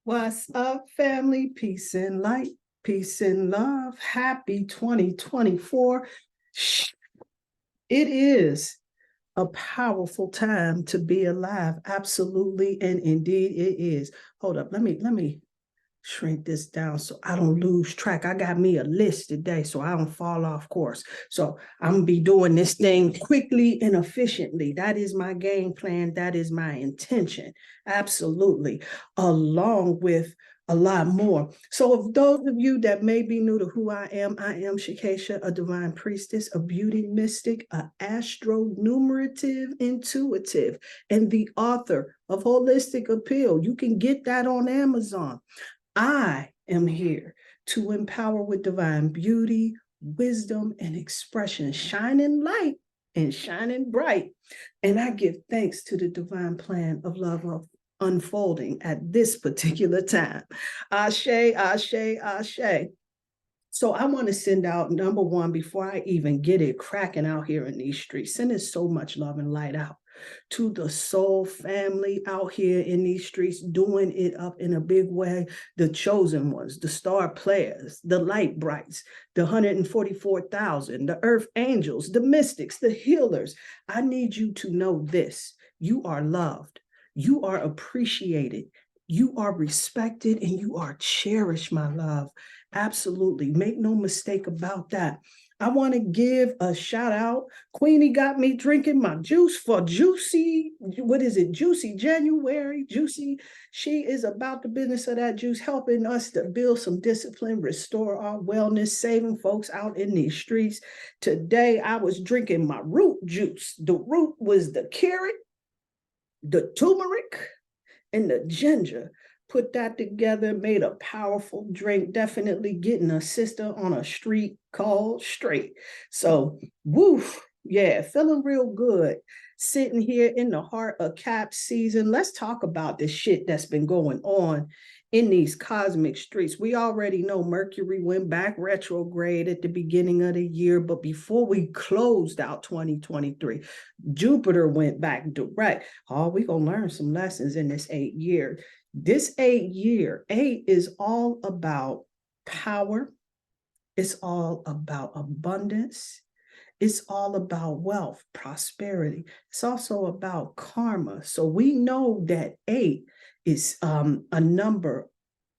What's up, family? Peace and light, peace and love. Happy 2024. It is a powerful time to be alive. Absolutely. And indeed it is. Hold up. Let me shrink this down so I don't lose track. I got me a list today so I don't fall off course. So I'm gonna be doing this thing quickly and efficiently. That is my game plan. That is my intention. Absolutely. Along with a lot more. So, if those of you that may be new to who I am Shakesha, a divine priestess, a beauty mystic, an astro-numerative intuitive, and the author of Holistic Appeal. You can get that on Amazon. I am here to empower with divine beauty, wisdom, and expression, shining light and shining bright. And I give thanks to the divine plan of love of unfolding at this particular time. Ashe, ashe, ashe. So I want to send out number one, before I even get it cracking out here in these streets, sending so much love and light out to the soul family out here in these streets, doing it up in a big way. The chosen ones, the star players, the light brights, the 144,000, the earth angels, the mystics, the healers. I need you to know this. You are loved. You are appreciated. You are respected and you are cherished, my love. Absolutely. Make no mistake about that. I want to give a shout out. Queenie got me drinking my juice for juicy, what is it? Juicy January, juicy. She is about the business of that juice, helping us to build some discipline, restore our wellness, saving folks out in these streets. Today, I was drinking my root juice. The root was the carrot, the turmeric, and the ginger. Put that together, made a powerful drink, definitely getting a sister on a street called straight. So, woof, yeah, feeling real good. Sitting here in the heart of cap season. Let's talk about this shit that's been going on in these cosmic streets. We already know Mercury went back retrograde at the beginning of the year, but before we closed out 2023, Jupiter went back direct. Oh, we're going to learn some lessons in this 8 year. This 8 year, eight is all about power. It's all about abundance. It's all about wealth, prosperity. It's also about karma. So we know that eight is a number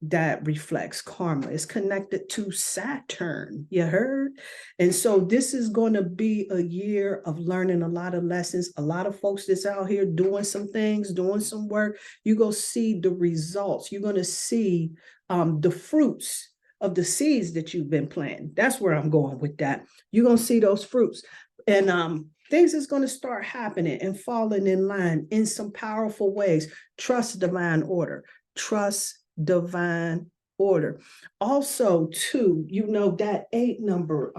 that reflects karma. It's connected to Saturn, you heard? And so this is going to be a year of learning a lot of lessons. A lot of folks that's out here doing some things, doing some work. You're going to see the results. You're going to see the fruits of the seeds that you've been planting. That's where I'm going with that. You're going to see those fruits. And things is going to start happening and falling in line in some powerful ways. Trust divine order. Trust divine order. Also, too, you know, that eight number,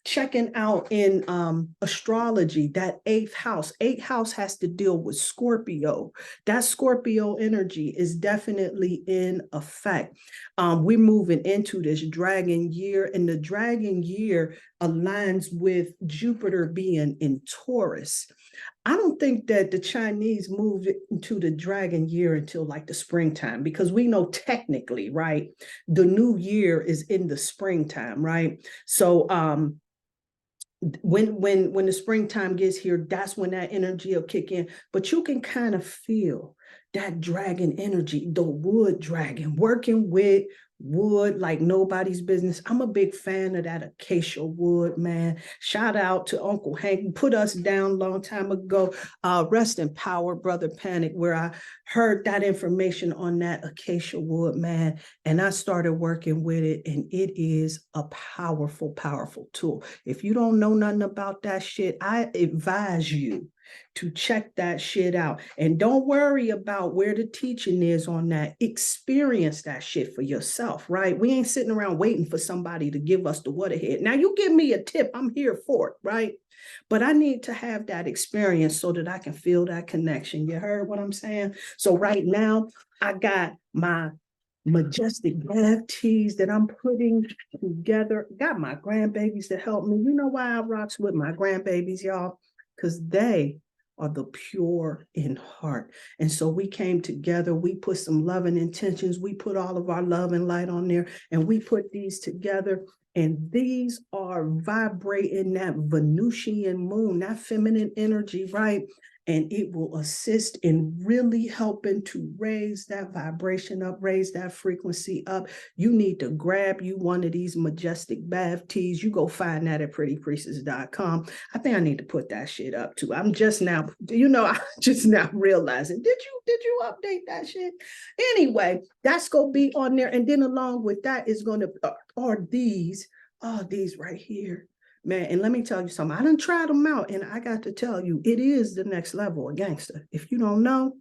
checking out in astrology, that eighth house has to deal with Scorpio. That Scorpio energy is definitely in effect. We're moving into this dragon year, and the dragon year aligns with Jupiter being in Taurus. I don't think that the Chinese moved into the dragon year until like the springtime, because we know technically, right, the new year is in the springtime, right? So when the springtime gets here, that's when that energy will kick in. But you can kind of feel that dragon energy, the wood dragon, working with wood like nobody's business. I'm a big fan of that acacia wood, man. Shout out to Uncle Hank, who put us down a long time ago. Rest in power, Brother Panic, where I heard that information on that acacia wood, man. And I started working with it, and it is a powerful, powerful tool. If you don't know nothing about that shit, I advise you to check that shit out. And don't worry about where the teaching is on that. Experience that shit for yourself, right? We ain't sitting around waiting for somebody to give us the waterhead. Now, you give me a tip, I'm here for it, right? But I need to have that experience so that I can feel that connection. You heard what I'm saying? So right now, I got my majestic bath teas that I'm putting together. Got my grandbabies to help me. You know why I rocks with my grandbabies, y'all? Because they are the pure in heart. And so we came together, we put some love and intentions, we put all of our love and light on there, and we put these together. And these are vibrating that Venusian moon, that feminine energy, right? And it will assist in really helping to raise that vibration up, raise that frequency up. You need to grab you one of these majestic bath teas. You go find that at prettypriestess.com. I think I need to put that shit up too. I'm just now, I'm just now realizing, did you update that shit? Anyway, that's gonna be on there. And then along with that is gonna are these right here. Man, and let me tell you something. I done tried them out, and I got to tell you, it is the next level of gangster. If you don't know,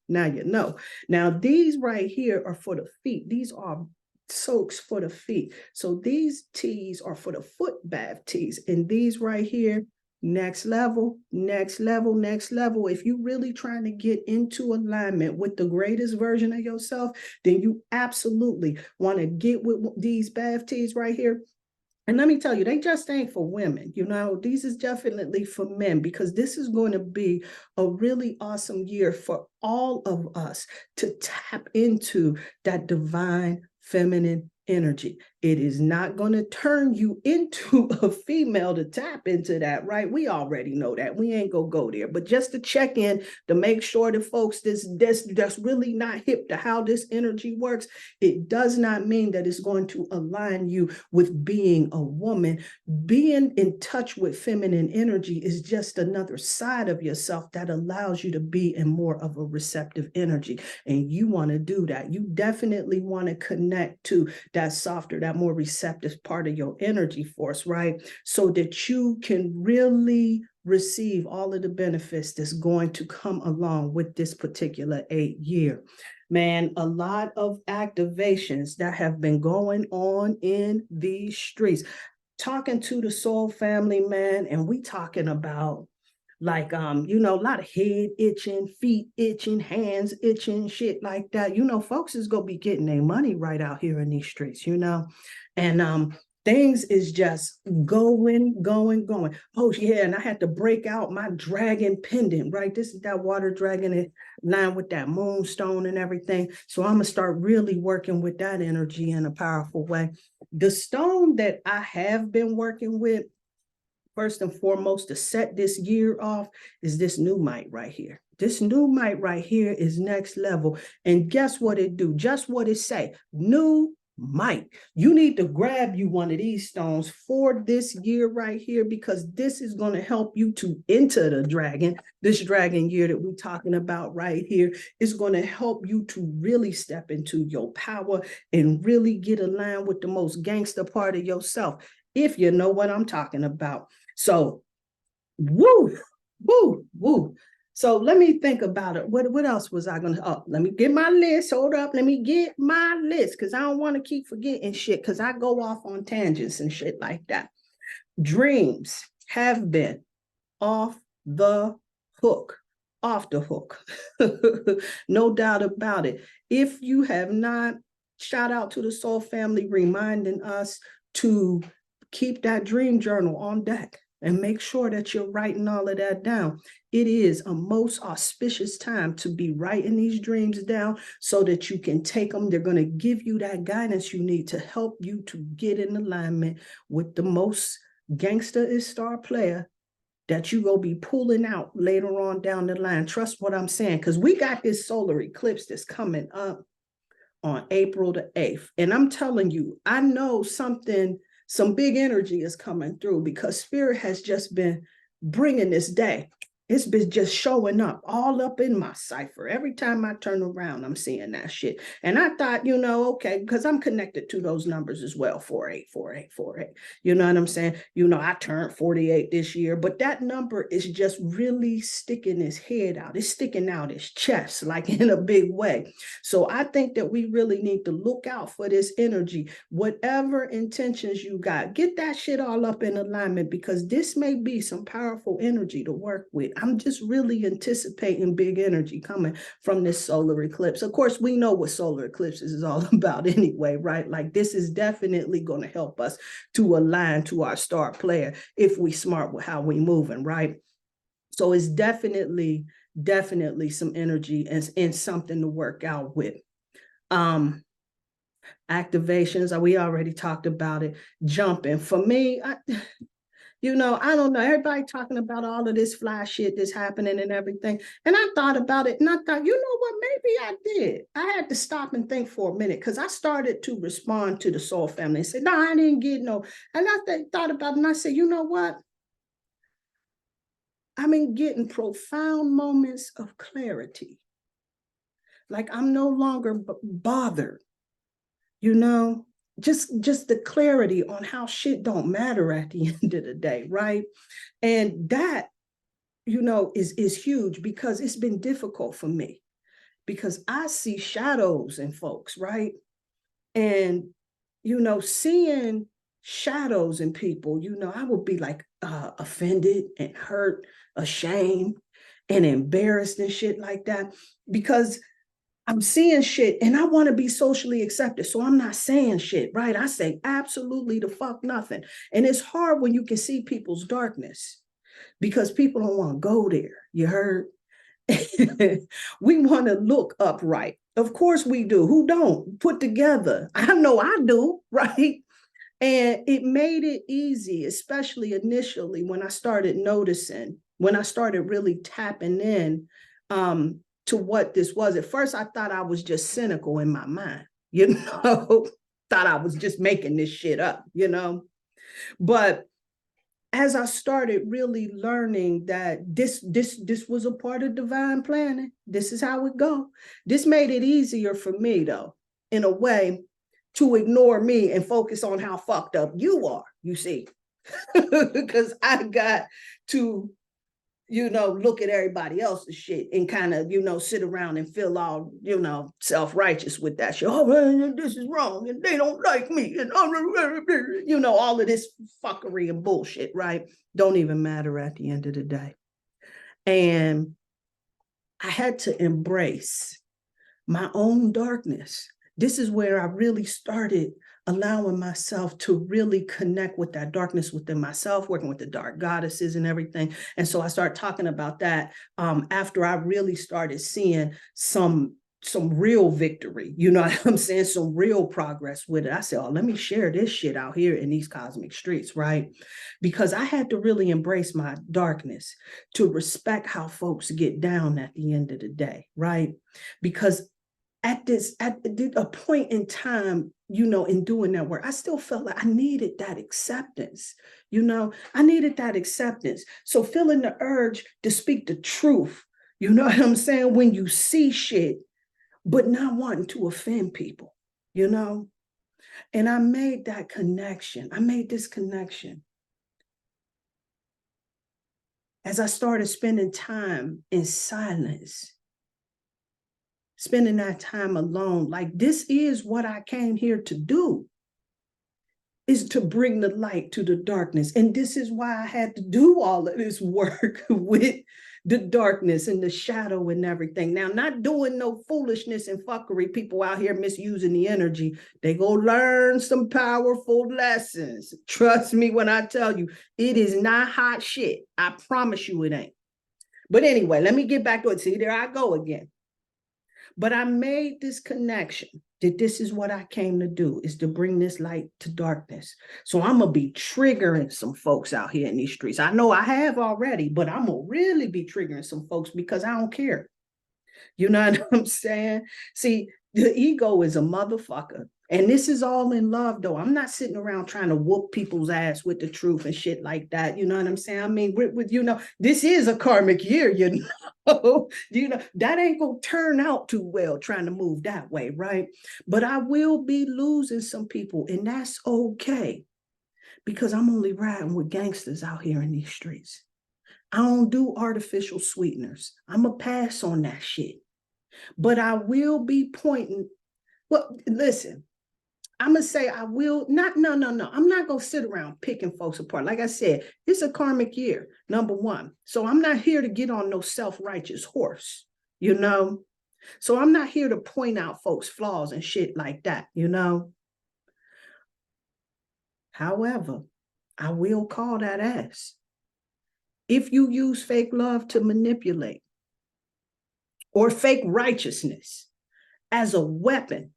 now you know. Now, these right here are for the feet. These are soaks for the feet. So these teas are for the foot bath teas. And these right here, next level, next level, next level. If you're really trying to get into alignment with the greatest version of yourself, then you absolutely want to get with these bath teas right here. And let me tell you, they just ain't for women. These is definitely for men, because this is going to be a really awesome year for all of us to tap into that divine feminine energy. It is not going to turn you into a female to tap into that, right? We already know that. We ain't gonna go there. But just to check in, to make sure that folks that's really not hip to how this energy works, it does not mean that it's going to align you with being a woman. Being in touch with feminine energy is just another side of yourself that allows you to be in more of a receptive energy. And you want to do that. You definitely want to connect to that softer, that more receptive part of your energy force, right? So that you can really receive all of the benefits that's going to come along with this particular 8-year. Man, a lot of activations that have been going on in these streets. Talking to the soul family, man, and we talking about like a lot of head itching, feet itching, hands itching, shit like that. Folks is gonna be getting their money right out here in these streets, and things is just going. Oh yeah, and I had to break out my dragon pendant, right? This is that water dragon in line with that moonstone and everything. So I'm gonna start really working with that energy in a powerful way. The stone that I have been working with, first and foremost, to set this year off, is this new mite right here. This new mite right here is next level. And guess what it do? Just what it say, new mite. You need to grab you one of these stones for this year right here, because this is going to help you to enter the dragon. This dragon year that we're talking about right here is going to help you to really step into your power and really get aligned with the most gangster part of yourself, if you know what I'm talking about. So, woo. So let me think about it. What else was I going to, let me get my list. Hold up. Let me get my list, because I don't want to keep forgetting shit, because I go off on tangents and shit like that. Dreams have been off the hook. No doubt about it. If you have not, shout out to the Soul family reminding us to keep that dream journal on deck and make sure that you're writing all of that down. It is a most auspicious time to be writing these dreams down so that you can take them. They're going to give you that guidance you need to help you to get in alignment with the most gangster star player that you go be pulling out later on down the line. Trust what I'm saying, because we got this solar eclipse that's coming up on April the 8th. And I'm telling you, I know some big energy is coming through, because spirit has just been bringing this day. It's been just showing up all up in my cipher. Every time I turn around, I'm seeing that shit. And I thought, okay, because I'm connected to those numbers as well, 484848. You know what I'm saying? I turned 48 this year, but that number is just really sticking its head out. It's sticking out its chest, like in a big way. So I think that we really need to look out for this energy. Whatever intentions you got, get that shit all up in alignment, because this may be some powerful energy to work with. I'm just really anticipating big energy coming from this solar eclipse. Of course, we know what solar eclipses is all about anyway, right? Like, this is definitely going to help us to align to our star player if we smart with how we moving, right? So it's definitely some energy and something to work out with. Activations, we already talked about it. Jumping. For me, I don't know. Everybody talking about all of this fly shit that's happening and everything. And I thought about it and I thought, you know what? Maybe I did. I had to stop and think for a minute because I started to respond to the soul family and said, no, I didn't get no. And I thought about it and I said, you know what? I've been getting profound moments of clarity. Like I'm no longer bothered, just the clarity on how shit don't matter at the end of the day, right? And that, is huge because it's been difficult for me because I see shadows in folks, right? And, seeing shadows in people, I would be like offended and hurt, ashamed and embarrassed and shit like that because I'm seeing shit and I want to be socially accepted. So I'm not saying shit, right? I say absolutely the fuck nothing. And it's hard when you can see people's darkness because people don't want to go there. You heard? We want to look upright. Of course we do. Who don't? Put together. I know I do, right? And it made it easy, especially initially when I started noticing, when I started really tapping in to what this was. At first, I thought I was just cynical in my mind, thought I was just making this shit up, But as I started really learning that this was a part of divine planning, this is how it go. This made it easier for me, though, in a way, to ignore me and focus on how fucked up you are, you see. Because I got to, look at everybody else's shit and kind of, sit around and feel all, self-righteous with that shit. Oh, man, this is wrong and they don't like me. And, all of this fuckery and bullshit, right? Don't even matter at the end of the day. And I had to embrace my own darkness. This is where I really started allowing myself to really connect with that darkness within myself, working with the dark goddesses and everything. And so I started talking about that after I really started seeing some real victory, you know what I'm saying? Some real progress with it. I said, oh, let me share this shit out here in these cosmic streets, right? Because I had to really embrace my darkness to respect how folks get down at the end of the day, right? Because at a point in time, in doing that work, I still felt like I needed that acceptance. I needed that acceptance. So feeling the urge to speak the truth, you know what I'm saying? When you see shit, but not wanting to offend people, And I made that connection. I made this connection. As I started spending time in silence, spending that time alone, like this is what I came here to do, is to bring the light to the darkness. And this is why I had to do all of this work with the darkness and the shadow and everything. Now, not doing no foolishness and fuckery, people out here misusing the energy. They go learn some powerful lessons. Trust me when I tell you, it is not hot shit. I promise you it ain't. But anyway, let me get back to it. See, there I go again. But I made this connection that this is what I came to do, is to bring this light to darkness. So I'm going to be triggering some folks out here in these streets. I know I have already, but I'm going to really be triggering some folks because I don't care. You know what I'm saying? See, the ego is a motherfucker. And this is all in love, though. I'm not sitting around trying to whoop people's ass with the truth and shit like that. You know what I'm saying? I mean, with this is a karmic year, that ain't going to turn out too well trying to move that way, right? But I will be losing some people, and that's okay because I'm only riding with gangsters out here in these streets. I don't do artificial sweeteners. I'm going to pass on that shit. But I will be pointing. Well, listen, I'm going to say I will not. No. I'm not going to sit around picking folks apart. Like I said, it's a karmic year, number one. So I'm not here to get on no self-righteous horse, So I'm not here to point out folks' flaws and shit like that, However, I will call that ass. If you use fake love to manipulate or fake righteousness as a weapon,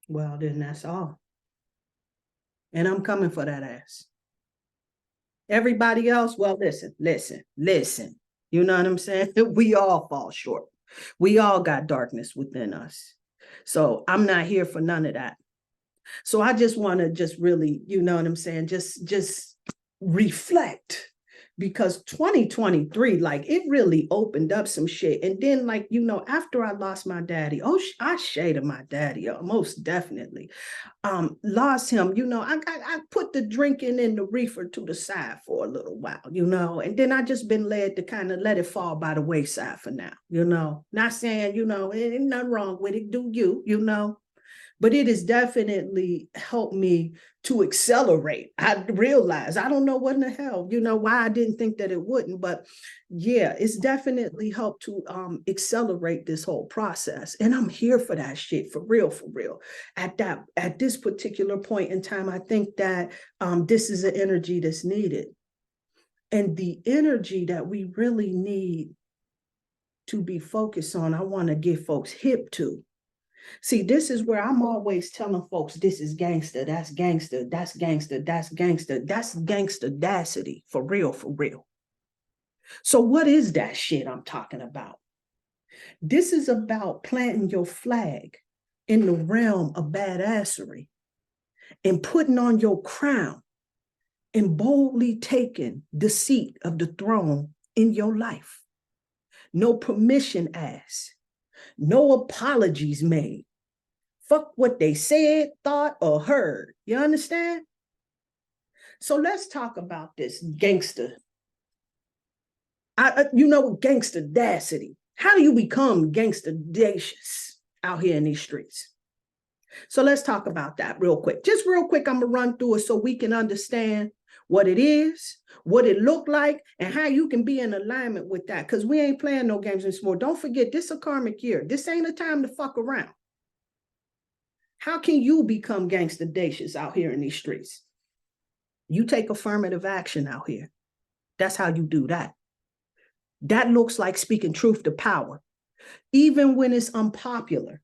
well, then that's all. And I'm coming for that ass. Everybody else, well, listen. You know what I'm saying? We all fall short. We all got darkness within us. So I'm not here for none of that. So I just want to just really, you know what I'm saying? Just reflect, because 2023, like, it really opened up some shit. And then, like, you know, after I lost my daddy, I shaded my daddy, most definitely. Lost him, you know, I put the drinking and the reefer to the side for a little while, you know, and then I just been led to kind of let it fall by the wayside for now, you know. Not saying, you know, ain't nothing wrong with it, do you, you know. But it has definitely helped me to accelerate. I realized, I don't know what in the hell, you know, why I didn't think that it wouldn't, but yeah, it's definitely helped to accelerate this whole process. And I'm here for that shit, for real, for real. At this particular point in time, I think that this is an energy that's needed. And the energy that we really need to be focused on, I want to get folks hip to. See, this is where I'm always telling folks, this is gangster, that's gangster, that's gangster, that's gangster, that's gangstadacity, for real, for real. So what is that shit I'm talking about? This is about planting your flag in the realm of badassery and putting on your crown and boldly taking the seat of the throne in your life. No permission asked, no apologies made. Fuck what they said, thought, or heard. You understand? So let's talk about this gangster. You know, gangstadacity. How do you become gangstadacious out here in these streets? So let's talk about that real quick. Just real quick, I'm gonna run through it so we can understand what it is, what it looked like, and how you can be in alignment with that. Because we ain't playing no games anymore. Don't forget, this is a karmic year. This ain't a time to fuck around. How can you become gangstadacious out here in these streets? You take affirmative action out here. That's how you do that. That looks like speaking truth to power, even when it's unpopular.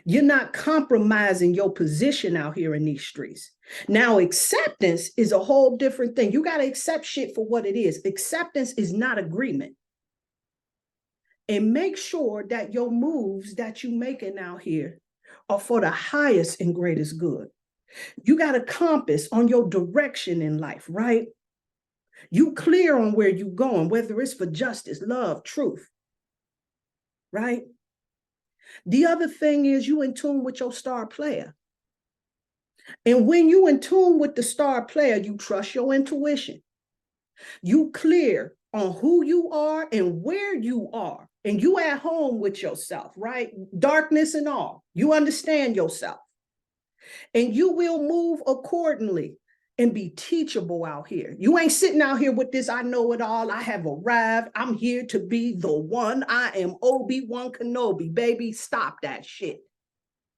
You're not compromising your position out here in these streets. Now, acceptance is a whole different thing. You got to accept shit for what it is. Acceptance is not agreement. And make sure that your moves that you're making out here are for the highest and greatest good. You got a compass on your direction in life, right? You clear on where you're going, whether it's for justice, love, truth, right? The other thing is you in tune with your star player. And when you in tune with the star player, you trust your intuition. You clear on who you are and where you are. And you at home with yourself, right? Darkness and all. You understand yourself. And you will move accordingly and be teachable out here. You ain't sitting out here with this, I know it all, I have arrived, I'm here to be the one, I am Obi-Wan Kenobi, baby, stop that shit.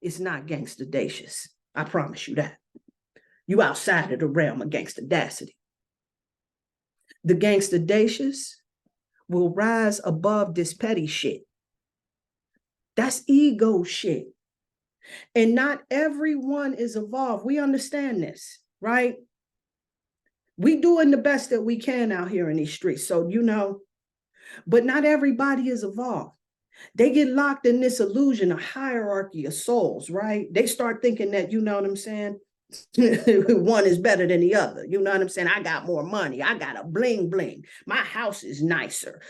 It's not gangstadacious, I promise you that. You outside of the realm of gangstadacity. The gangstadacious will rise above this petty shit. That's ego shit. And not everyone is evolved. We understand this, right? We doing the best that we can out here in these streets. So, you know, but not everybody is evolved. They get locked in this illusion of hierarchy of souls, right? They start thinking that, you know what I'm saying? One is better than the other. You know what I'm saying? I got more money. I got a bling bling. My house is nicer.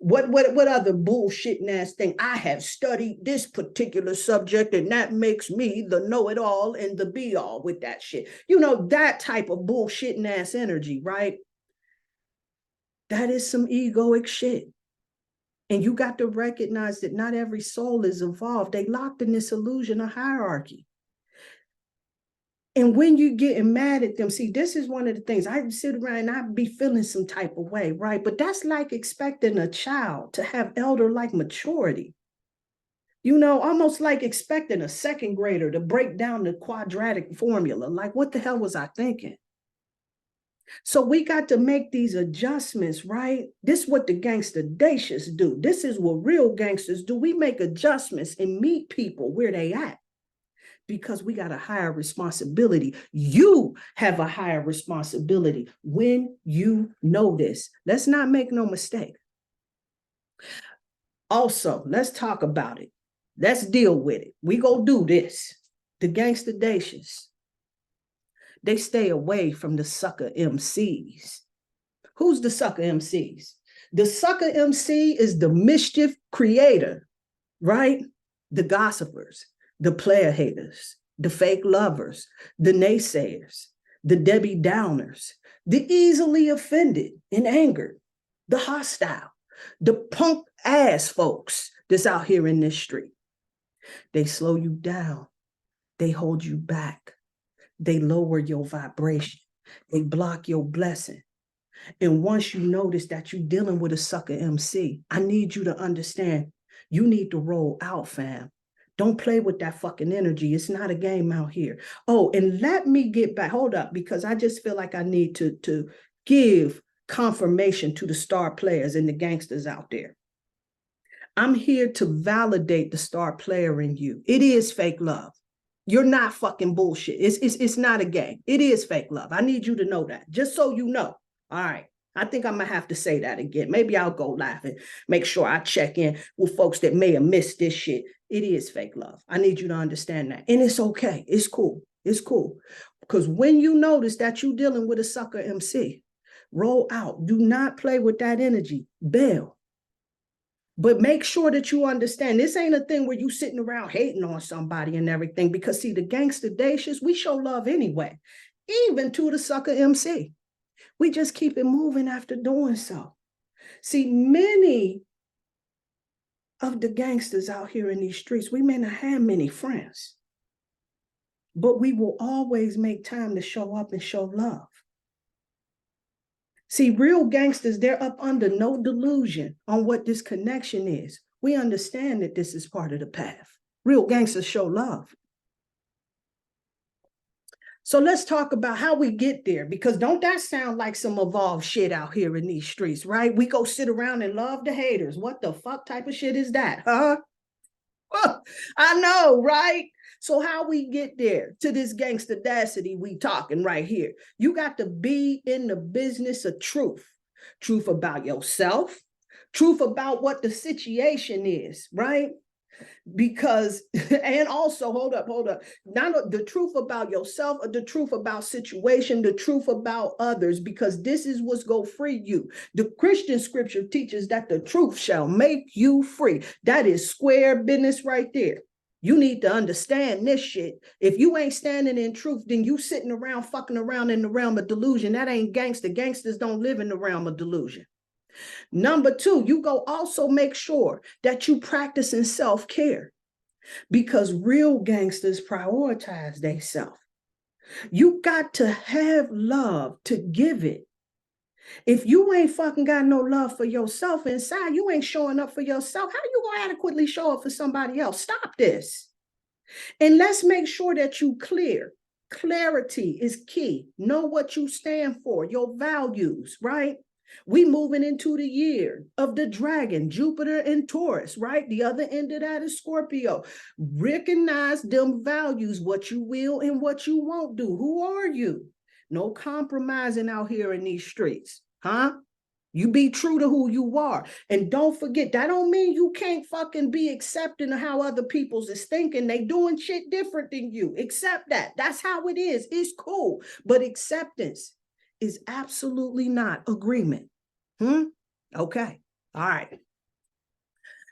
What other bullshitting ass thing? I have studied this particular subject, and that makes me the know-it-all and the be-all with that shit. You know, that type of bullshitting ass energy, right? That is some egoic shit. And you got to recognize that not every soul is evolved. They locked in this illusion of hierarchy. And when you getting mad at them, see, this is one of the things, I sit around and I be feeling some type of way, right? But that's like expecting a child to have elder-like maturity. You know, almost like expecting a second grader to break down the quadratic formula. Like, what the hell was I thinking? So we got to make these adjustments, right? This is what the gangstadacious do. This is what real gangsters do. We make adjustments and meet people where they at because we got a higher responsibility. You have a higher responsibility when you know this. Let's not make no mistake. Also, let's talk about it. Let's deal with it. We go do this. The gangstadacious, they stay away from the sucker MCs. Who's the sucker MCs? The sucker MC is the mischief creator, right? The gossipers, the player haters, the fake lovers, the naysayers, the Debbie Downers, the easily offended and angered, the hostile, the punk ass folks that's out here in this street. They slow you down. They hold you back. They lower your vibration. They block your blessing. And once you notice that you're dealing with a sucker MC, I need you to understand, you need to roll out, fam. Don't play with that fucking energy. It's not a game out here. Oh, and let me get back. Hold up, because I just feel like I need to give confirmation to the star players and the gangsters out there. I'm here to validate the star player in you. It is fake love. You're not fucking bullshit. It's not a game. It is fake love. I need you to know that, just so you know. All right. I think I'm going to have to say that again. Maybe I'll go live and make sure I check in with folks that may have missed this shit. It is fake love. I need you to understand that. And it's okay. It's cool. It's cool. Because when you notice that you're dealing with a sucker MC, roll out. Do not play with that energy. Bail. But make sure that you understand, this ain't a thing where you sitting around hating on somebody and everything. Because see, the gangstadacious, we show love anyway, even to the sucker MC. We just keep it moving after doing so. See, many of the gangsters out here in these streets, we may not have many friends, but we will always make time to show up and show love. See, real gangsters, they're up under no delusion on what this connection is. We understand that this is part of the path. Real gangsters show love. So let's talk about how we get there, because don't that sound like some evolved shit out here in these streets, right? We go sit around and love the haters. What the fuck type of shit is that, huh? I know, right? So how we get there to this gangstadacity we talking right here? You got to be in the business of truth. Truth about yourself. Truth about what the situation is, right? Because, and also, hold up. Not the truth about yourself or the truth about situation, the truth about others, because this is what's going to free you. The Christian scripture teaches that the truth shall make you free. That is square business right there. You need to understand this shit. If you ain't standing in truth, then you sitting around fucking around in the realm of delusion. That ain't gangster. Gangsters don't live in the realm of delusion. Number two, you go also make sure that you practicing self-care, because real gangsters prioritize themselves. You got to have love to give it. If you ain't fucking got no love for yourself inside, you ain't showing up for yourself. How you gonna adequately show up for somebody else? Stop this. And let's make sure that you clear. Clarity is key. Know what you stand for, your values, right? We moving into the year of the dragon, Jupiter and Taurus, right? The other end of that is Scorpio. Recognize them values, what you will and what you won't do. Who are you? No compromising out here in these streets, huh? You be true to who you are. And don't forget, that don't mean you can't fucking be accepting of how other people's is thinking. They doing shit different than you. Accept that. That's how it is. It's cool. But acceptance is absolutely not agreement. Okay. All right.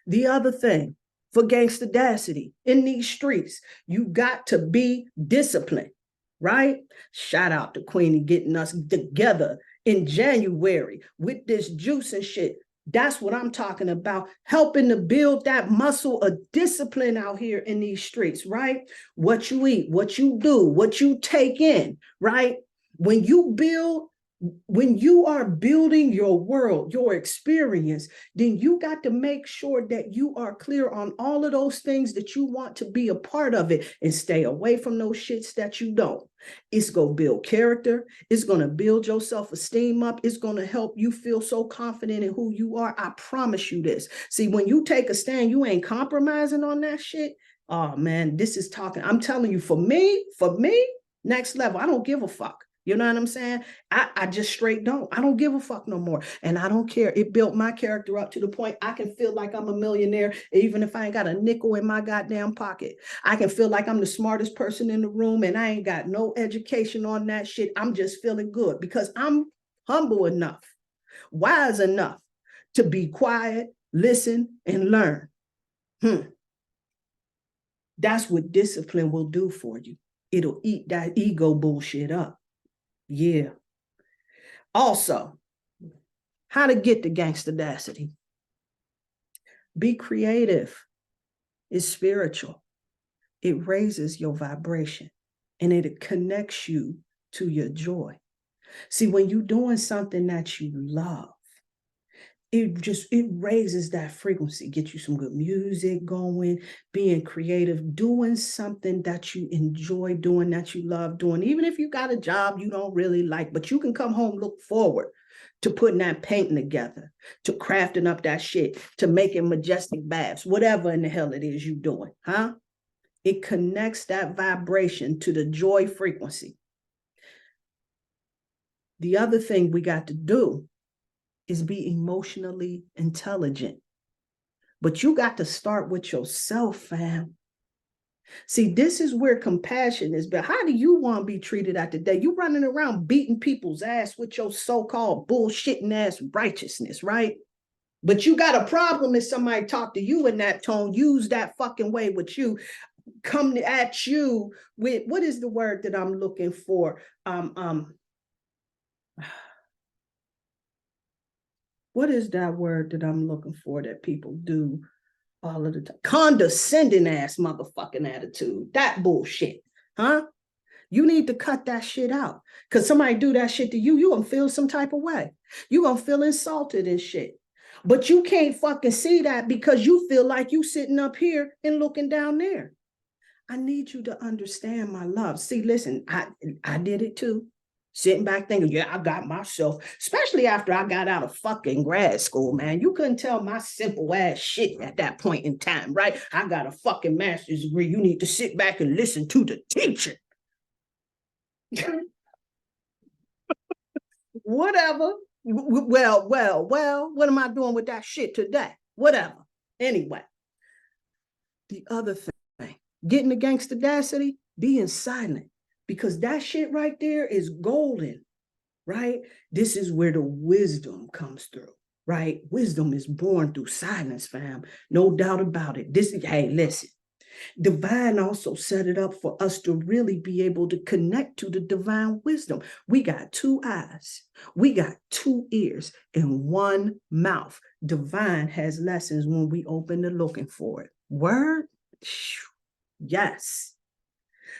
The other thing for gangstadacity in these streets, you got to be disciplined, right? Shout out to Queenie getting us together in January with this juice and shit. That's what I'm talking about, helping to build that muscle of discipline out here in these streets, right? What you eat, what you do, what you take in, right? When you build When you are building your world, your experience, then you got to make sure that you are clear on all of those things that you want to be a part of it, and stay away from those shits that you don't. It's going to build character. It's going to build your self-esteem up. It's going to help you feel so confident in who you are. I promise you this. See, when you take a stand, you ain't compromising on that shit. Oh man, this is talking. I'm telling you, for me, next level. I don't give a fuck. You know what I'm saying? I just straight don't. I don't give a fuck no more. And I don't care. It built my character up to the point I can feel like I'm a millionaire, even if I ain't got a nickel in my goddamn pocket. I can feel like I'm the smartest person in the room and I ain't got no education on that shit. I'm just feeling good because I'm humble enough, wise enough to be quiet, listen, and learn. That's what discipline will do for you. It'll eat that ego bullshit up. Yeah. Also, how to get the gangstadacity. Be creative. It's spiritual. It raises your vibration and it connects you to your joy. See, when you're doing something that you love, it raises that frequency, get you some good music going, being creative, doing something that you enjoy doing, that you love doing, even if you got a job you don't really like, but you can come home, look forward to putting that painting together, to crafting up that shit, to making majestic baths, whatever in the hell it is you're doing, huh? It connects that vibration to the joy frequency. The other thing we got to do is be emotionally intelligent. But you got to start with yourself, fam. See, this is where compassion is. But how do you want to be treated out today? You running around beating people's ass with your so-called bullshitting ass righteousness, right? But you got a problem if somebody talk to you in that tone, use that fucking way with you, come at you with, what is the word that I'm looking for? What is that word that I'm looking for that people do all of the time? Condescending ass motherfucking attitude. That bullshit, huh? You need to cut that shit out. Because somebody do that shit to you, you gonna feel some type of way. You gonna feel insulted and shit. But you can't fucking see that because you feel like you sitting up here and looking down there. I need you to understand my love. See, listen, I did it too. Sitting back thinking, yeah, I got myself, especially after I got out of fucking grad school, man. You couldn't tell my simple ass shit at that point in time, right? I got a fucking master's degree. You need to sit back and listen to the teacher. Whatever. Well, what am I doing with that shit today? Whatever. Anyway, the other thing, getting the gangstadacity, being silent, because that shit right there is golden, right? This is where the wisdom comes through, right? Wisdom is born through silence, fam. No doubt about it. This is, hey, listen, divine also set it up for us to really be able to connect to the divine wisdom. We got two eyes, we got two ears, and one mouth. Divine has lessons when we open to looking for it. Word? Yes.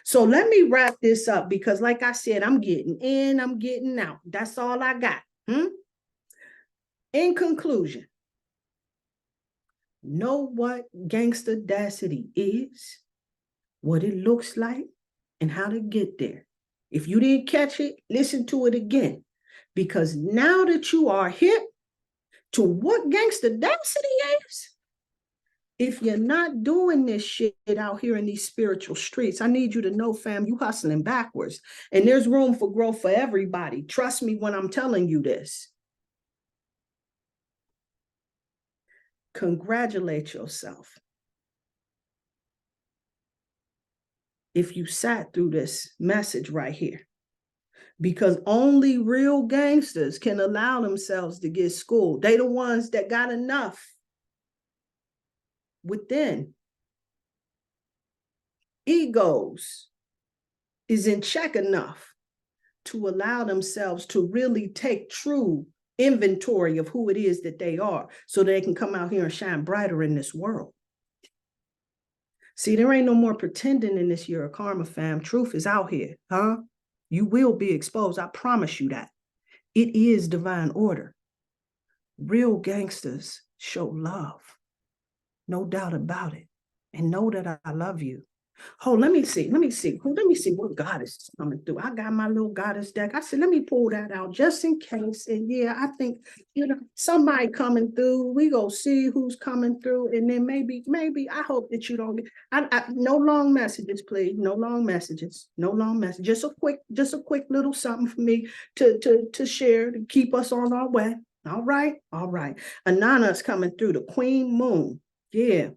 So let me wrap this up because, like I said, I'm getting in, I'm getting out. That's all I got. In conclusion, know what gangstadacity is, what it looks like, and how to get there. If you didn't catch it, listen to it again. Because now that you are hip to what gangstadacity is, if you're not doing this shit out here in these spiritual streets, I need you to know, fam, you hustling backwards. And there's room for growth for everybody. Trust me when I'm telling you this. Congratulate yourself if you sat through this message right here. Because only real gangsters can allow themselves to get schooled. They the ones that got enough within. Egos is in check enough to allow themselves to really take true inventory of who it is that they are so they can come out here and shine brighter in this world. See, there ain't no more pretending in this year of karma, fam. Truth is out here, huh? You will be exposed. I promise you that. It is divine order. Real gangsters show love. No doubt about it. And know that I love you. Oh, let me see what goddess is coming through. I got my little goddess deck. I said, let me pull that out just in case. And yeah, I think, somebody coming through. We go see who's coming through. And then maybe, I hope that you don't get, no long messages, please. No long messages. Just a quick little something for me to share, to keep us on our way. All right. Anana's coming through, the Queen Moon. Yeah.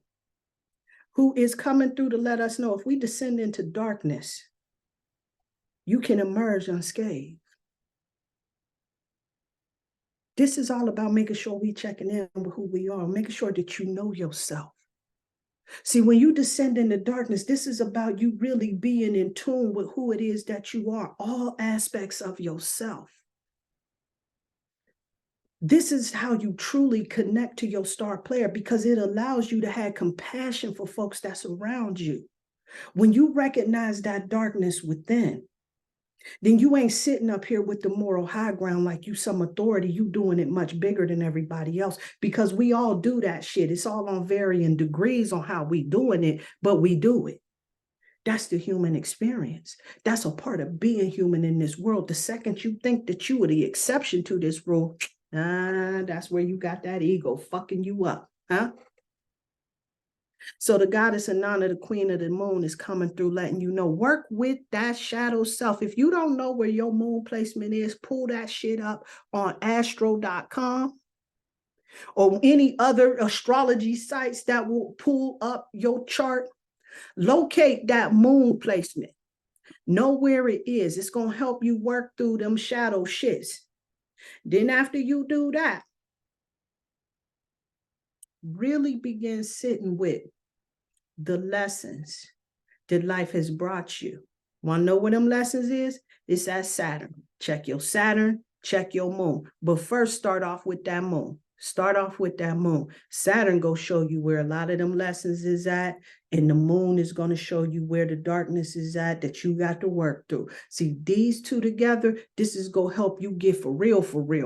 Who is coming through to let us know if we descend into darkness, you can emerge unscathed. This is all about making sure we checking in with who we are, making sure that you know yourself. See, when you descend into darkness, this is about you really being in tune with who it is that you are, all aspects of yourself. This is how you truly connect to your star player, because it allows you to have compassion for folks that's around you. When you recognize that darkness within, then you ain't sitting up here with the moral high ground like you some authority. You doing it much bigger than everybody else, because we all do that shit. It's all on varying degrees on how we doing it, but we do it. That's the human experience. That's a part of being human in this world. The second you think that you are the exception to this rule, that's where you got that ego fucking you up, huh? So the goddess Inanna, the queen of the moon, is coming through, letting you know, work with that shadow self. If you don't know where your moon placement is, pull that shit up on astro.com or any other astrology sites that will pull up your chart. Locate that moon placement. Know where it is. It's going to help you work through them shadow shits. Then after you do that, really begin sitting with the lessons that life has brought you. Want to know what them lessons is? It's at Saturn. Check your Saturn, check your moon. But first, start off with that moon. Saturn go show you where a lot of them lessons is at, and the moon is going to show you where the darkness is at that you got to work through. See, these two together, this is going to help you get for real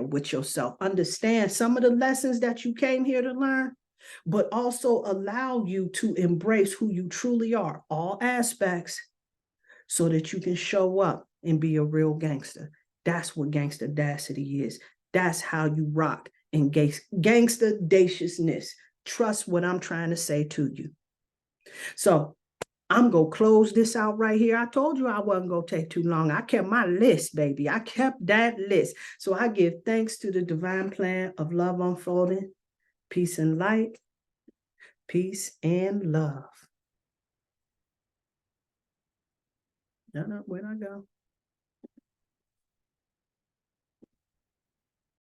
with yourself. Understand some of the lessons that you came here to learn, but also allow you to embrace who you truly are, all aspects, so that you can show up and be a real gangster. That's what Gangstadacity is. That's how you rock in gangstadaciousness. Trust what I'm trying to say to you. So I'm going to close this out right here. I told you I wasn't going to take too long. I kept my list, baby. I kept that list. So I give thanks to the divine plan of love unfolding. Peace and light. Peace and love. No, where'd I go?